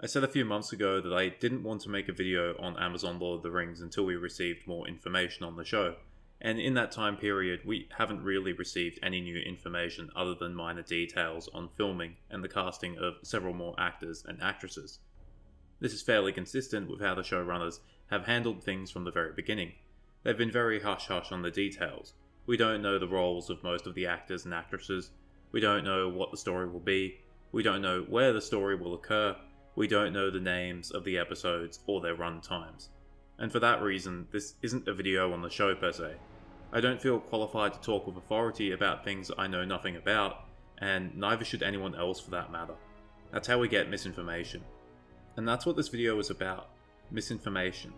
I said a few months ago that I didn't want to make a video on Amazon Lord of the Rings until we received more information on the show, and in that time period we haven't really received any new information other than minor details on filming and the casting of several more actors and actresses. This is fairly consistent with how the showrunners have handled things from the very beginning. They've been very hush-hush on the details. We don't know the roles of most of the actors and actresses, we don't know what the story will be, we don't know where the story will occur, we don't know the names of the episodes or their run times. And for that reason, this isn't a video on the show per se. I don't feel qualified to talk with authority about things I know nothing about, and neither should anyone else for that matter. That's how we get misinformation. And that's what this video is about. Misinformation.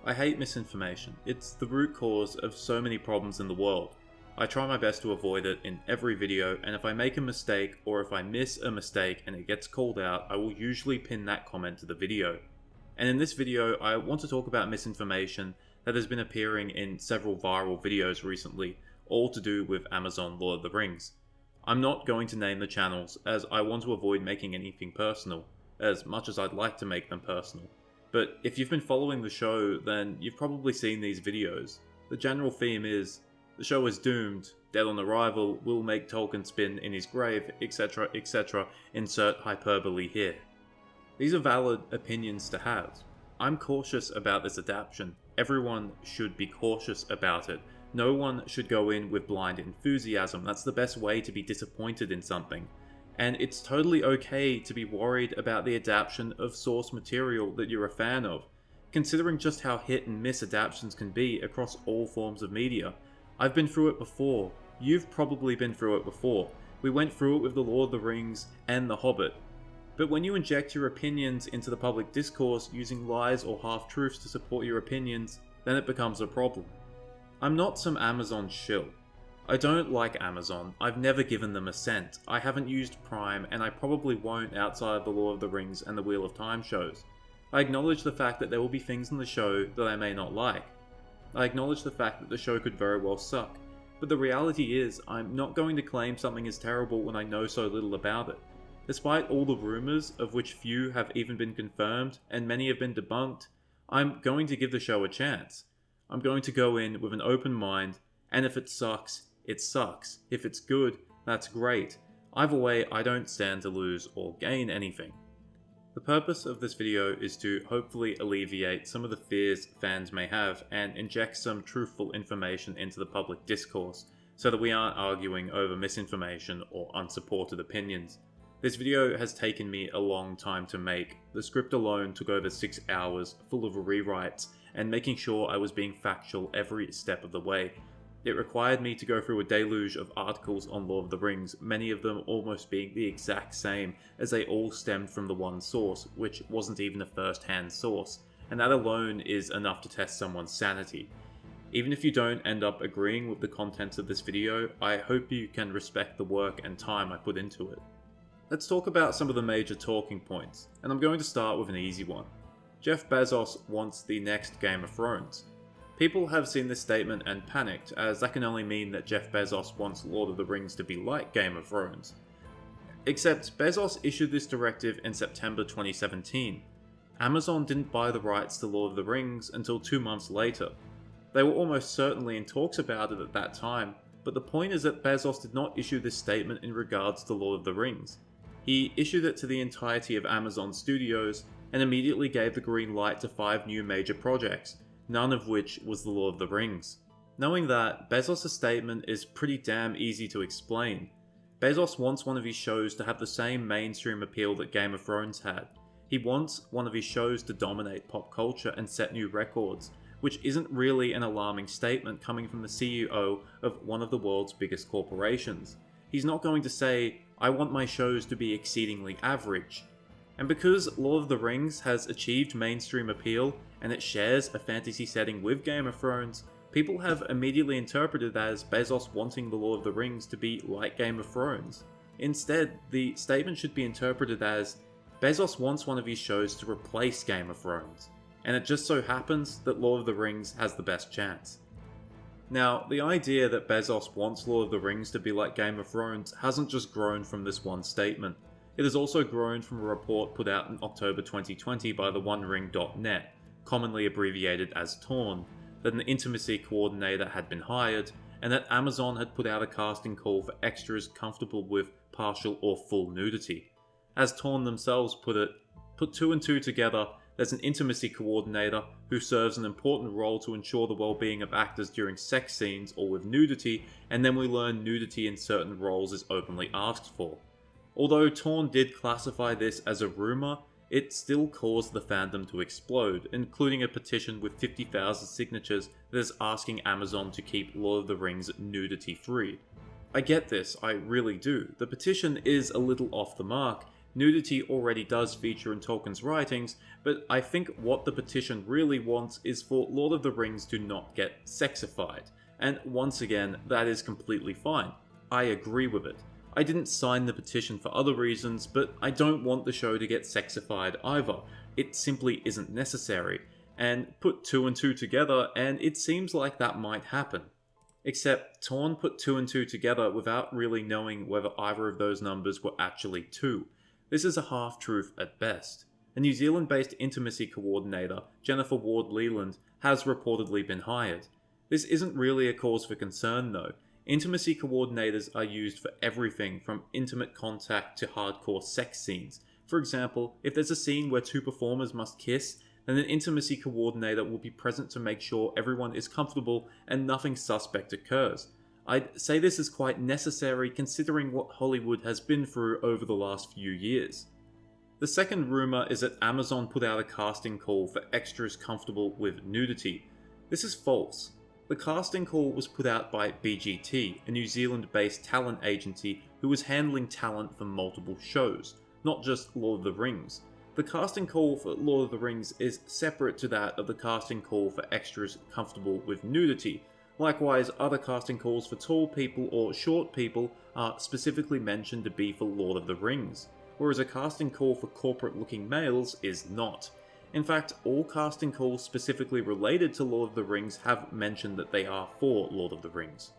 I hate misinformation. It's the root cause of so many problems in the world. I try my best to avoid it in every video, and if I make a mistake or if I miss a mistake and it gets called out, I will usually pin that comment to the video. And in this video, I want to talk about misinformation that has been appearing in several viral videos recently, all to do with Amazon Lord of the Rings. I'm not going to name the channels, as I want to avoid making anything personal, as much as I'd like to make them personal. But if you've been following the show, then you've probably seen these videos. The general theme is, the show is doomed, dead on arrival, will make Tolkien spin in his grave, etc, etc, insert hyperbole here. These are valid opinions to have. I'm cautious about this adaptation. Everyone should be cautious about it. No one should go in with blind enthusiasm. That's the best way to be disappointed in something. And it's totally okay to be worried about the adaptation of source material that you're a fan of, considering just how hit and miss adaptations can be across all forms of media. I've been through it before. You've probably been through it before. We went through it with The Lord of the Rings and The Hobbit. But when you inject your opinions into the public discourse using lies or half-truths to support your opinions, then it becomes a problem. I'm not some Amazon shill. I don't like Amazon. I've never given them a cent. I haven't used Prime, and I probably won't outside of the Lord of the Rings and the Wheel of Time shows. I acknowledge the fact that there will be things in the show that I may not like. I acknowledge the fact that the show could very well suck, but the reality is I'm not going to claim something is terrible when I know so little about it. Despite all the rumours, of which few have even been confirmed and many have been debunked, I'm going to give the show a chance. I'm going to go in with an open mind, and if it sucks, it sucks. If it's good, that's great. Either way, I don't stand to lose or gain anything. The purpose of this video is to hopefully alleviate some of the fears fans may have and inject some truthful information into the public discourse so that we aren't arguing over misinformation or unsupported opinions. This video has taken me a long time to make. The script alone took over 6 hours, full of rewrites and making sure I was being factual every step of the way. It required me to go through a deluge of articles on Lord of the Rings, many of them almost being the exact same, as they all stemmed from the one source, which wasn't even a first-hand source, and that alone is enough to test someone's sanity. Even if you don't end up agreeing with the contents of this video, I hope you can respect the work and time I put into it. Let's talk about some of the major talking points, and I'm going to start with an easy one. Jeff Bezos wants the next Game of Thrones. People have seen this statement and panicked, as that can only mean that Jeff Bezos wants Lord of the Rings to be like Game of Thrones. Except Bezos issued this directive in September 2017. Amazon didn't buy the rights to Lord of the Rings until 2 months later. They were almost certainly in talks about it at that time, but the point is that Bezos did not issue this statement in regards to Lord of the Rings. He issued it to the entirety of Amazon Studios and immediately gave the green light to 5 new major projects, none of which was The Lord of the Rings. Knowing that, Bezos' statement is pretty damn easy to explain. Bezos wants one of his shows to have the same mainstream appeal that Game of Thrones had. He wants one of his shows to dominate pop culture and set new records, which isn't really an alarming statement coming from the CEO of one of the world's biggest corporations. He's not going to say, I want my shows to be exceedingly average. And because Lord of the Rings has achieved mainstream appeal and it shares a fantasy setting with Game of Thrones, people have immediately interpreted that as Bezos wanting the Lord of the Rings to be like Game of Thrones. Instead, the statement should be interpreted as Bezos wants one of his shows to replace Game of Thrones, and it just so happens that Lord of the Rings has the best chance. Now, the idea that Bezos wants Lord of the Rings to be like Game of Thrones hasn't just grown from this one statement. It has also grown from a report put out in October 2020 by the OneRing.net, commonly abbreviated as TORN, that an intimacy coordinator had been hired, and that Amazon had put out a casting call for extras comfortable with partial or full nudity. As TORN themselves put it, put two and two together, there's an intimacy coordinator who serves an important role to ensure the well-being of actors during sex scenes or with nudity, and then we learn nudity in certain roles is openly asked for. Although TORN did classify this as a rumour, it still caused the fandom to explode, including a petition with 50,000 signatures that is asking Amazon to keep Lord of the Rings nudity free. I get this, I really do. The petition is a little off the mark. Nudity already does feature in Tolkien's writings, but I think what the petition really wants is for Lord of the Rings to not get sexified. And once again, that is completely fine. I agree with it. I didn't sign the petition for other reasons, but I don't want the show to get sexified either. It simply isn't necessary. And put two and two together, and it seems like that might happen. Except TORN put two and two together without really knowing whether either of those numbers were actually two. This is a half-truth at best. A New Zealand-based intimacy coordinator, Jennifer Ward-Leland, has reportedly been hired. This isn't really a cause for concern though. Intimacy coordinators are used for everything from intimate contact to hardcore sex scenes. For example, if there's a scene where two performers must kiss, then an intimacy coordinator will be present to make sure everyone is comfortable and nothing suspect occurs. I'd say this is quite necessary considering what Hollywood has been through over the last few years. The second rumour is that Amazon put out a casting call for extras comfortable with nudity. This is false. The casting call was put out by BGT, a New Zealand-based talent agency who was handling talent for multiple shows, not just Lord of the Rings. The casting call for Lord of the Rings is separate to that of the casting call for extras comfortable with nudity. Likewise, other casting calls for tall people or short people are specifically mentioned to be for Lord of the Rings, whereas a casting call for corporate-looking males is not. In fact, all casting calls specifically related to Lord of the Rings have mentioned that they are for Lord of the Rings.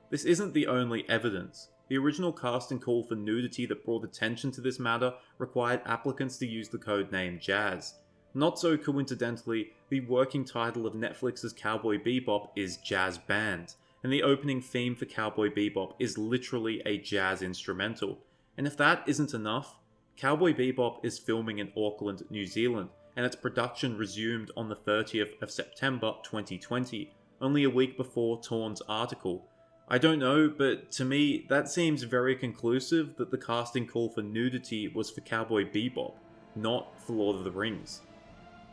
This isn't the only evidence. The original casting call for nudity that brought attention to this matter required applicants to use the codename Jazz. Not so coincidentally, the working title of Netflix's Cowboy Bebop is Jazz Band, and the opening theme for Cowboy Bebop is literally a jazz instrumental. And if that isn't enough, Cowboy Bebop is filming in Auckland, New Zealand, and its production resumed on the 30th of September 2020, only a week before TORN's article. I don't know, but to me, that seems very conclusive that the casting call for nudity was for Cowboy Bebop, not for Lord of the Rings.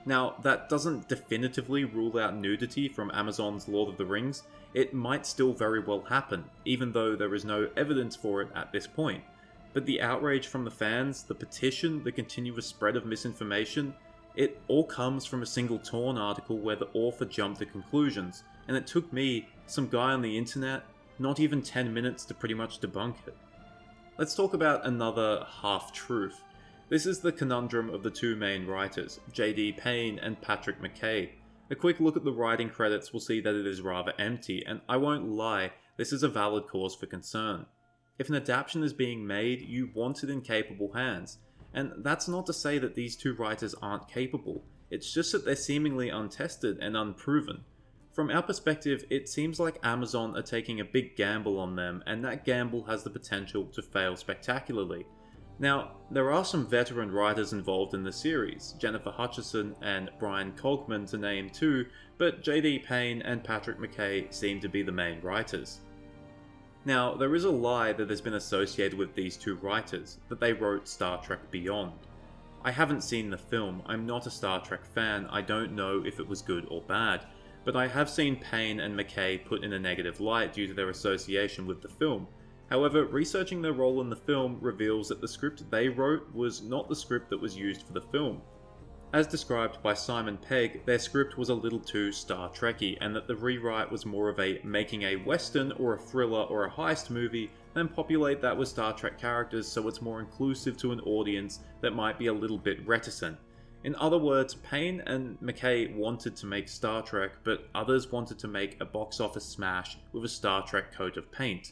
Now, that doesn't definitively rule out nudity from Amazon's Lord of the Rings. It might still very well happen, even though there is no evidence for it at this point. But the outrage from the fans, the petition, the continuous spread of misinformation, it all comes from a single TORN article where the author jumped to conclusions, and it took me, some guy on the internet, not even 10 minutes to pretty much debunk it. Let's talk about another half-truth. This is the conundrum of the two main writers, J.D. Payne and Patrick McKay. A quick look at the writing credits will see that it is rather empty, and I won't lie, this is a valid cause for concern. If an adaptation is being made, you want it in capable hands. And that's not to say that these two writers aren't capable, it's just that they're seemingly untested and unproven. From our perspective, it seems like Amazon are taking a big gamble on them, and that gamble has the potential to fail spectacularly. Now, there are some veteran writers involved in the series, Jennifer Hutchison and Brian Cogman to name two, but J.D. Payne and Patrick McKay seem to be the main writers. Now, there is a lie that has been associated with these two writers, that they wrote Star Trek Beyond. I haven't seen the film, I'm not a Star Trek fan, I don't know if it was good or bad, but I have seen Payne and McKay put in a negative light due to their association with the film. However, researching their role in the film reveals that the script they wrote was not the script that was used for the film. As described by Simon Pegg, their script was a little too Star Trek-y, and that the rewrite was more of a making a western or a thriller or a heist movie than populate that with Star Trek characters so it's more inclusive to an audience that might be a little bit reticent. In other words, Payne and McKay wanted to make Star Trek, but others wanted to make a box office smash with a Star Trek coat of paint.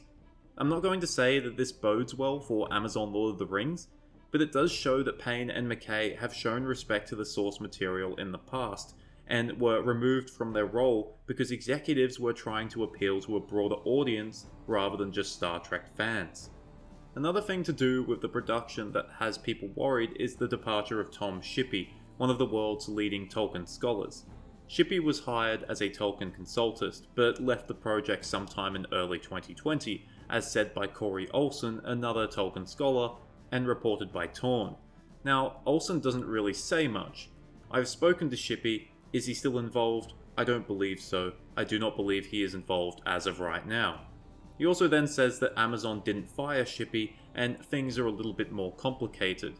I'm not going to say that this bodes well for Amazon Lord of the Rings. but it does show that Payne and McKay have shown respect to the source material in the past, and were removed from their role because executives were trying to appeal to a broader audience rather than just Star Trek fans. Another thing to do with the production that has people worried is the departure of Tom Shippey, one of the world's leading Tolkien scholars. Shippey was hired as a Tolkien consultant, but left the project sometime in early 2020, as said by Corey Olsen, another Tolkien scholar, and reported by Torn. Now, Olsen doesn't really say much. I've spoken to Shippey. Is he still involved? I don't believe so. I do not believe he is involved as of right now. He also then says that Amazon didn't fire Shippey, and things are a little bit more complicated.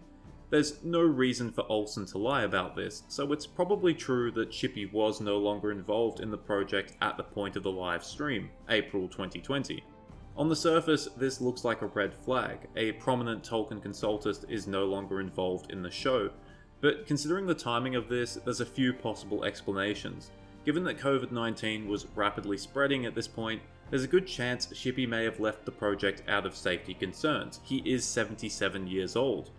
There's no reason for Olsen to lie about this, so it's probably true that Shippey was no longer involved in the project at the point of the live stream, April 2020. On the surface, this looks like a red flag. A prominent Tolkien consultant is no longer involved in the show, but considering the timing of this, there's a few possible explanations. Given that COVID-19 was rapidly spreading at this point, there's a good chance Shippey may have left the project out of safety concerns. He is 77 years old.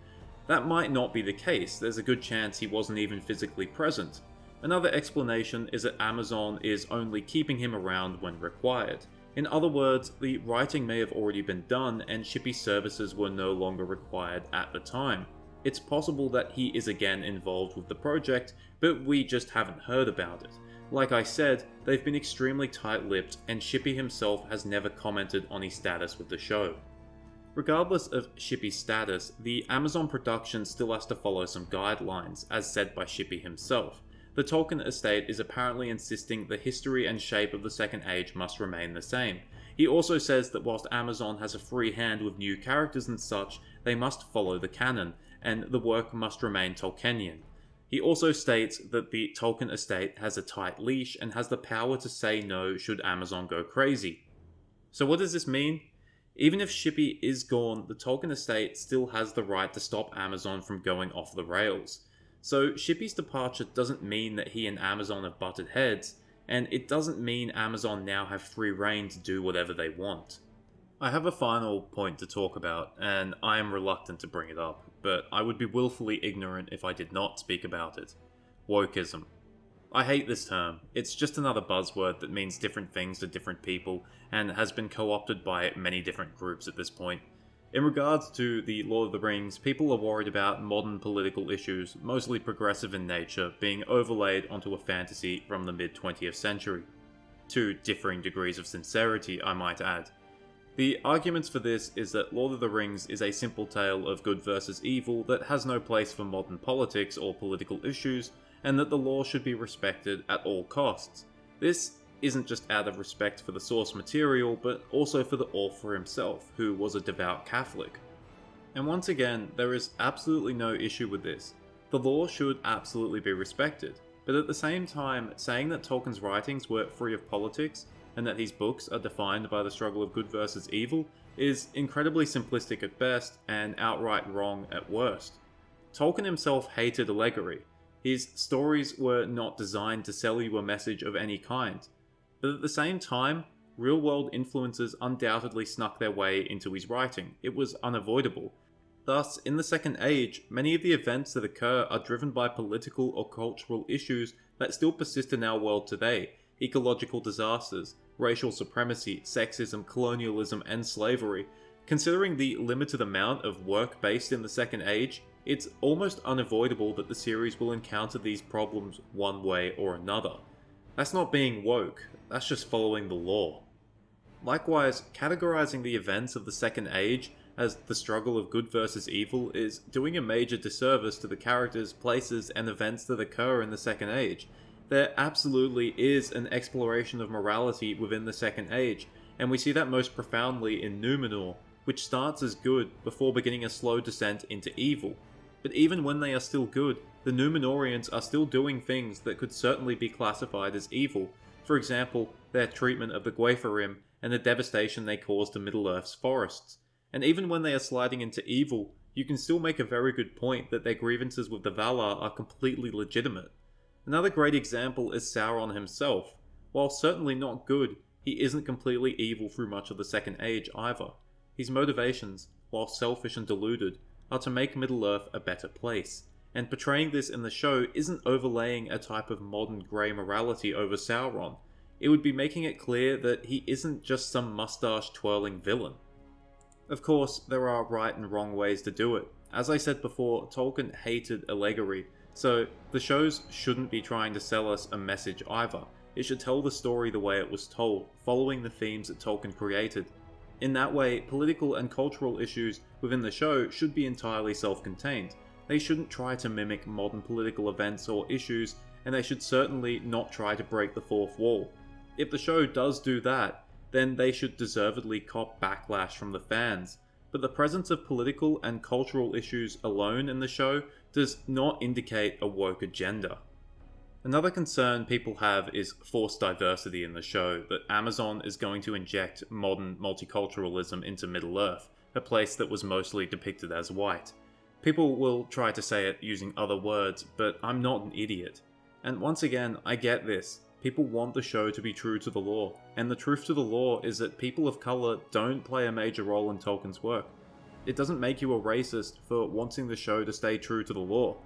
That might not be the case. There's a good chance he wasn't even physically present. Another explanation is that Amazon is only keeping him around when required. In other words, the writing may have already been done and Shippey's services were no longer required at the time. It's possible that he is again involved with the project, but we just haven't heard about it. Like I said, they've been extremely tight-lipped, and Shippey himself has never commented on his status with the show. Regardless of Shippey's status, the Amazon production still has to follow some guidelines, as said by Shippey himself. The Tolkien estate is apparently insisting the history and shape of the Second Age must remain the same. He also says that whilst Amazon has a free hand with new characters and such, they must follow the canon, and the work must remain Tolkienian. He also states that the Tolkien estate has a tight leash and has the power to say no should Amazon go crazy. So what does this mean? Even if Shippey is gone, the Tolkien estate still has the right to stop Amazon from going off the rails. So Shippey's departure doesn't mean that he and Amazon have butted heads, and it doesn't mean Amazon now have free reign to do whatever they want. I have a final point to talk about, and I am reluctant to bring it up, but I would be willfully ignorant if I did not speak about it. Wokeism. I hate this term. It's just another buzzword that means different things to different people, and has been co-opted by many different groups at this point. In regards to the Lord of the Rings, people are worried about modern political issues, mostly progressive in nature, being overlaid onto a fantasy from the mid-20th century. To differing degrees of sincerity, I might add. The arguments for this is that Lord of the Rings is a simple tale of good versus evil that has no place for modern politics or political issues, and that the law should be respected at all costs. This isn't just out of respect for the source material, but also for the author himself, who was a devout Catholic. And once again, there is absolutely no issue with this. The law should absolutely be respected, but at the same time, saying that Tolkien's writings were free of politics, and that his books are defined by the struggle of good versus evil, is incredibly simplistic at best and outright wrong at worst. Tolkien himself hated allegory. His stories were not designed to sell you a message of any kind. But at the same time, real-world influences undoubtedly snuck their way into his writing. It was unavoidable. Thus, in the Second Age, many of the events that occur are driven by political or cultural issues that still persist in our world today. Ecological disasters, racial supremacy, sexism, colonialism, and slavery. Considering the limited amount of work based in the Second Age, it's almost unavoidable that the series will encounter these problems one way or another. That's not being woke, that's just following the law. Likewise, categorizing the events of the Second Age as the struggle of good versus evil is doing a major disservice to the characters, places, and events that occur in the Second Age. There absolutely is an exploration of morality within the Second Age, and we see that most profoundly in Numenor, which starts as good before beginning a slow descent into evil. But even when they are still good, the Numenorians are still doing things that could certainly be classified as evil. For example, their treatment of the Gwaithrim and the devastation they cause to Middle-earth's forests. And even when they are sliding into evil, you can still make a very good point that their grievances with the Valar are completely legitimate. Another great example is Sauron himself. While certainly not good, he isn't completely evil through much of the Second Age either. His motivations, while selfish and deluded, are to make Middle-earth a better place, and portraying this in the show isn't overlaying a type of modern grey morality over Sauron. It would be making it clear that he isn't just some mustache-twirling villain. Of course, there are right and wrong ways to do it. As I said before, Tolkien hated allegory, so the shows shouldn't be trying to sell us a message either. It should tell the story the way it was told, following the themes that Tolkien created. In that way, political and cultural issues within the show should be entirely self-contained. They shouldn't try to mimic modern political events or issues, and they should certainly not try to break the fourth wall. If the show does do that, then they should deservedly cop backlash from the fans. But the presence of political and cultural issues alone in the show does not indicate a woke agenda. Another concern people have is forced diversity in the show, that Amazon is going to inject modern multiculturalism into Middle-earth, a place that was mostly depicted as white. People will try to say it using other words, but I'm not an idiot. And once again, I get this. People want the show to be true to the lore, and the truth to the lore is that people of colour don't play a major role in Tolkien's work. It doesn't make you a racist for wanting the show to stay true to the lore.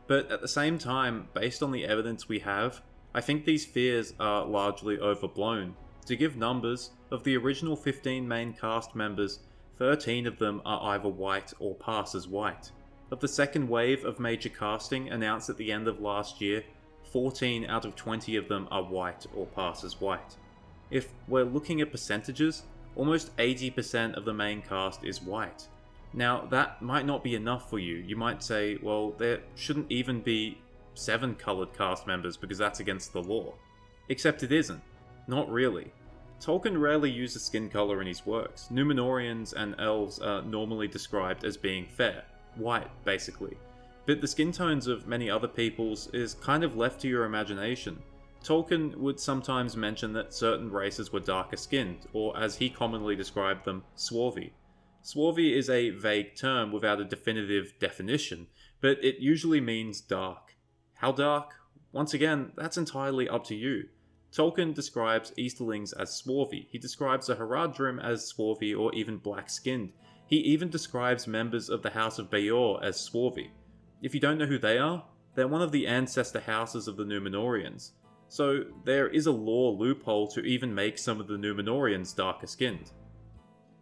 But at the same time, based on the evidence we have, I think these fears are largely overblown. To give numbers, of the original 15 main cast members, 13 of them are either white or pass as white. Of the second wave of major casting announced at the end of last year, 14 out of 20 of them are white or pass as white. If we're looking at percentages, almost 80% of the main cast is white. Now, that might not be enough for you. You might say, well, there shouldn't even be 7 coloured cast members because that's against the law. Except it isn't. Not really. Tolkien rarely uses skin colour in his works. Númenóreans and elves are normally described as being fair. White, basically. But the skin tones of many other peoples is kind of left to your imagination. Tolkien would sometimes mention that certain races were darker skinned, or as he commonly described them, swarthy. Swarthy is a vague term without a definitive definition, but it usually means dark. How dark? Once again, that's entirely up to you. Tolkien describes Easterlings as swarthy. He describes the Haradrim as swarthy or even black-skinned. He even describes members of the House of Beor as swarthy. If you don't know who they are, they're one of the ancestor houses of the Númenóreans. So there is a lore loophole to even make some of the Númenóreans darker-skinned.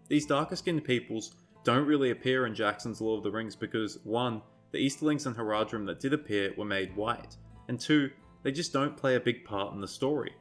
These darker-skinned peoples don't really appear in Jackson's Lord of the Rings because 1. The Easterlings and Haradrim that did appear were made white, and 2. They just don't play a big part in the story.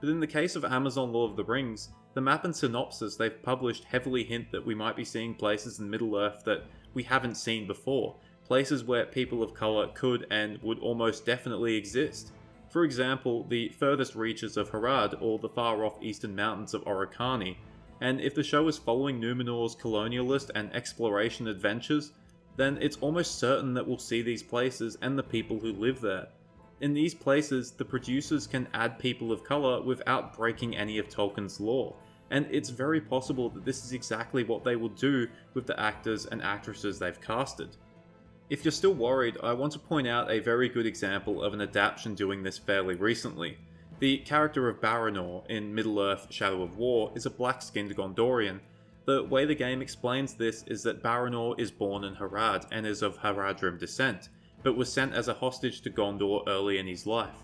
But in the case of Amazon Lord of the Rings, the map and synopsis they've published heavily hint that we might be seeing places in Middle-earth that we haven't seen before, places where people of colour could and would almost definitely exist. For example, the furthest reaches of Harad or the far-off eastern mountains of Oricani. And if the show is following Numenor's colonialist and exploration adventures, then it's almost certain that we'll see these places and the people who live there. In these places, the producers can add people of colour without breaking any of Tolkien's lore, and it's very possible that this is exactly what they will do with the actors and actresses they've casted. If you're still worried, I want to point out a very good example of an adaptation doing this fairly recently. The character of Baranor in Middle-earth Shadow of War is a black-skinned Gondorian. The way the game explains this is that Baranor is born in Harad and is of Haradrim descent, but was sent as a hostage to Gondor early in his life.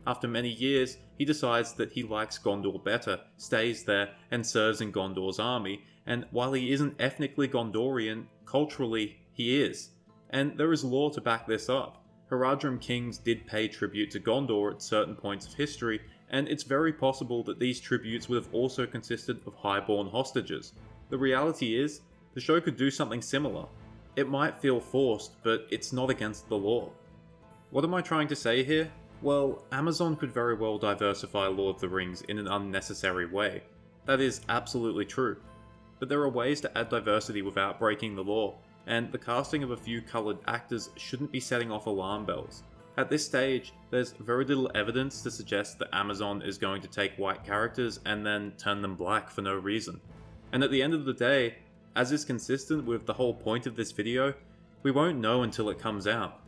After many years, he decides that he likes Gondor better, stays there, and serves in Gondor's army, and while he isn't ethnically Gondorian, culturally he is. And there is lore to back this up. Haradrim kings did pay tribute to Gondor at certain points of history, and it's very possible that these tributes would have also consisted of highborn hostages. The reality is, the show could do something similar. It might feel forced, but it's not against the law. What am I trying to say here? Well, Amazon could very well diversify Lord of the Rings in an unnecessary way. That is absolutely true. But there are ways to add diversity without breaking the law, and the casting of a few coloured actors shouldn't be setting off alarm bells. At this stage, there's very little evidence to suggest that Amazon is going to take white characters and then turn them black for no reason. And at the end of the day, as is consistent with the whole point of this video, we won't know until it comes out.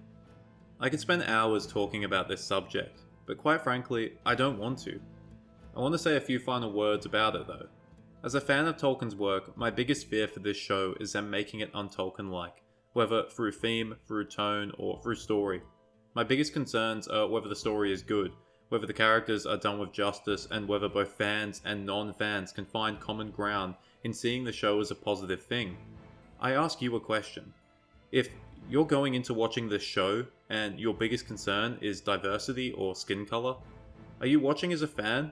I could spend hours talking about this subject, but quite frankly, I don't want to. I want to say a few final words about it though. As a fan of Tolkien's work, my biggest fear for this show is them making it un-Tolkien-like. whether through theme, through tone, or through story. My biggest concerns are whether the story is good, whether the characters are done with justice, and whether both fans and non-fans can find common ground in seeing the show as a positive thing. I ask you a question. If you're going into watching this show and your biggest concern is diversity or skin color, are you watching as a fan,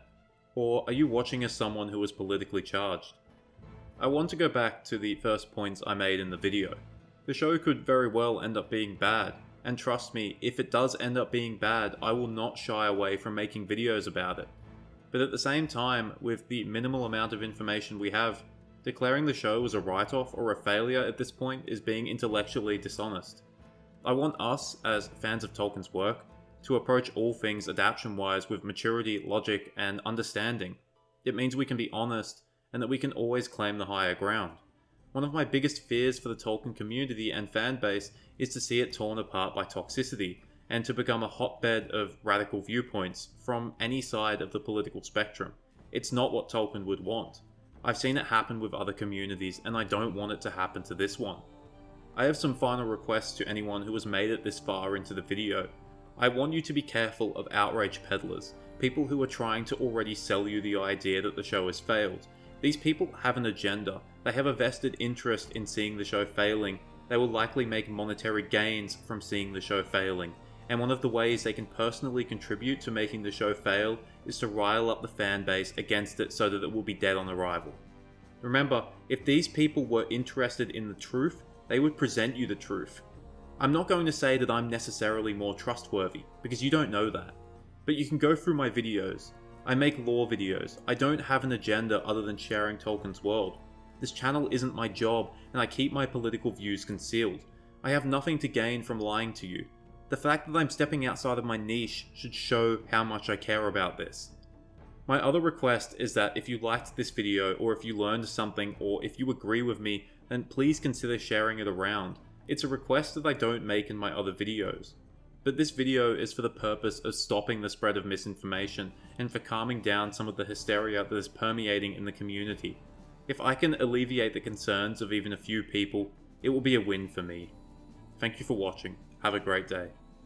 or are you watching as someone who is politically charged? I want to go back to the first points I made in the video. The show could very well end up being bad, and trust me, if it does end up being bad, I will not shy away from making videos about it. But at the same time, with the minimal amount of information we have, declaring the show as a write-off or a failure at this point is being intellectually dishonest. I want us, as fans of Tolkien's work, to approach all things adaptation-wise with maturity, logic, and understanding. It means we can be honest, and that we can always claim the higher ground. One of my biggest fears for the Tolkien community and fanbase is to see it torn apart by toxicity, and to become a hotbed of radical viewpoints from any side of the political spectrum. It's not what Tolkien would want. I've seen it happen with other communities, and I don't want it to happen to this one. I have some final requests to anyone who has made it this far into the video. I want you to be careful of outrage peddlers, people who are trying to already sell you the idea that the show has failed. These people have an agenda. They have a vested interest in seeing the show failing. They will likely make monetary gains from seeing the show failing. And one of the ways they can personally contribute to making the show fail is to rile up the fan base against it so that it will be dead on arrival. Remember, if these people were interested in the truth, they would present you the truth. I'm not going to say that I'm necessarily more trustworthy, because you don't know that. But you can go through my videos. I make lore videos. I don't have an agenda other than sharing Tolkien's world. This channel isn't my job, and I keep my political views concealed. I have nothing to gain from lying to you. The fact that I'm stepping outside of my niche should show how much I care about this. My other request is that if you liked this video, or if you learned something, or if you agree with me, then please consider sharing it around. It's a request that I don't make in my other videos. But this video is for the purpose of stopping the spread of misinformation and for calming down some of the hysteria that is permeating in the community. If I can alleviate the concerns of even a few people, it will be a win for me. Thank you for watching. Have a great day.